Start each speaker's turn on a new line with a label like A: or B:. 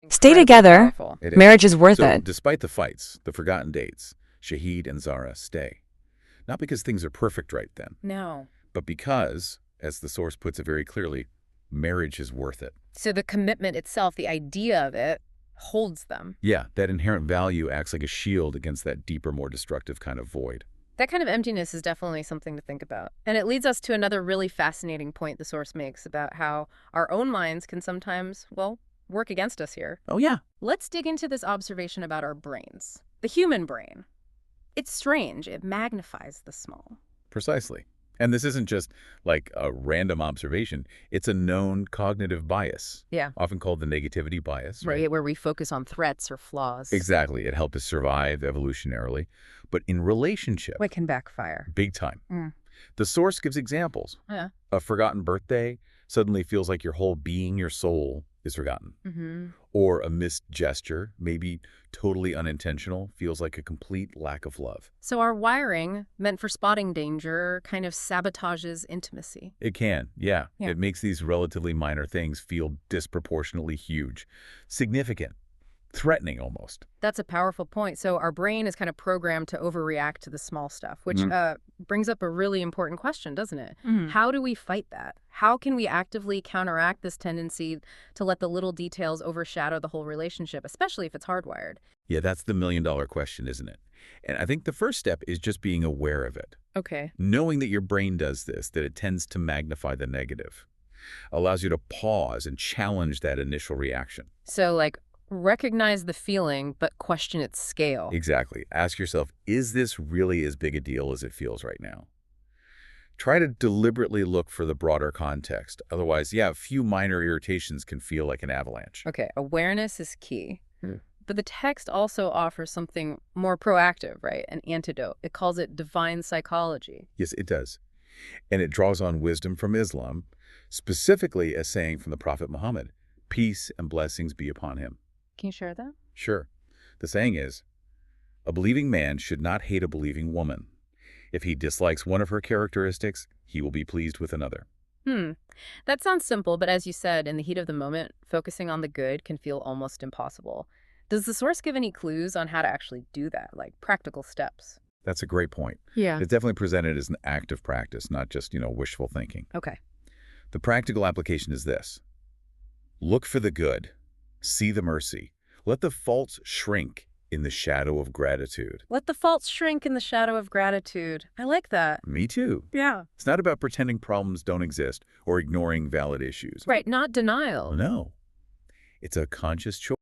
A: Stay
B: incredibly
A: together.
B: powerful.
C: It is.
A: Marriage is worth
C: So,
A: it.
C: despite the fights, the forgotten dates, Shahid and Zara stay. Not because things are perfect right then,
B: No.
C: but because, as the source puts it very clearly, marriage is worth it.
B: So the commitment itself, the idea of it, holds them.
C: Yeah, that inherent value acts like a shield against that deeper, more destructive kind of void.
B: That kind of emptiness is definitely something to think about. And it leads us to another really fascinating point the source makes about how our own minds can sometimes, well, work against us here.
C: Oh, yeah.
B: Let's dig into this observation about our brains. The human brain. It's strange. It magnifies the small.
C: Precisely. And this isn't just like a random observation. It's a known cognitive bias,
B: Yeah.
C: often called the negativity bias.
B: Right, where we focus on threats or flaws.
C: Exactly. It helped us survive evolutionarily. But in relationship,
B: What can backfire?
C: big time.
B: Mm.
C: The source gives examples.
B: Yeah.
C: A forgotten birthday suddenly feels like your whole being, your soul, is forgotten.
B: Mm-hmm.
C: Or a missed gesture, maybe totally unintentional, feels like a complete lack of love.
B: So our wiring, meant for spotting danger, kind of sabotages intimacy.
C: It can, yeah.
B: Yeah.
C: It makes these relatively minor things feel disproportionately huge, significant, threatening almost.
B: That's a powerful point. So our brain is kind of programmed to overreact to the small stuff, which brings up a really important question, doesn't it? How do we fight that? How can we actively counteract this tendency to let the little details overshadow the whole relationship, especially if it's hardwired?
C: Yeah, that's the million-dollar question, isn't it? And I think the first step is just being aware of it.
B: Okay.
C: Knowing that your brain does this, that it tends to magnify the negative, allows you to pause and challenge that initial reaction.
B: So, like, recognize the feeling, but question its scale.
C: Exactly. Ask yourself, is this really as big a deal as it feels right now? Try to deliberately look for the broader context. Otherwise, yeah, a few minor irritations can feel like an avalanche.
B: Okay, awareness is key. But the text also offers something more proactive, right? An antidote. It calls it divine psychology.
C: Yes, it does. And it draws on wisdom from Islam, specifically a saying from the Prophet Muhammad, peace and blessings be upon him.
B: Can you share that?
C: Sure. The saying is, a believing man should not hate a believing woman. If he dislikes one of her characteristics, he will be pleased with another.
B: That sounds simple, but as you said, in the heat of the moment, focusing on the good can feel almost impossible. Does the source give any clues on how to actually do that, like practical steps?
C: That's a great point.
B: Yeah.
C: It's definitely presented as an active practice, not just, wishful thinking.
B: Okay.
C: The practical application is this. Look for the good. See the mercy. Let the faults shrink in the shadow of gratitude.
B: Let the faults shrink in the shadow of gratitude. I like that.
C: Me too.
B: Yeah.
C: It's not about pretending problems don't exist or ignoring valid issues.
B: Right, not denial.
C: No. It's a conscious choice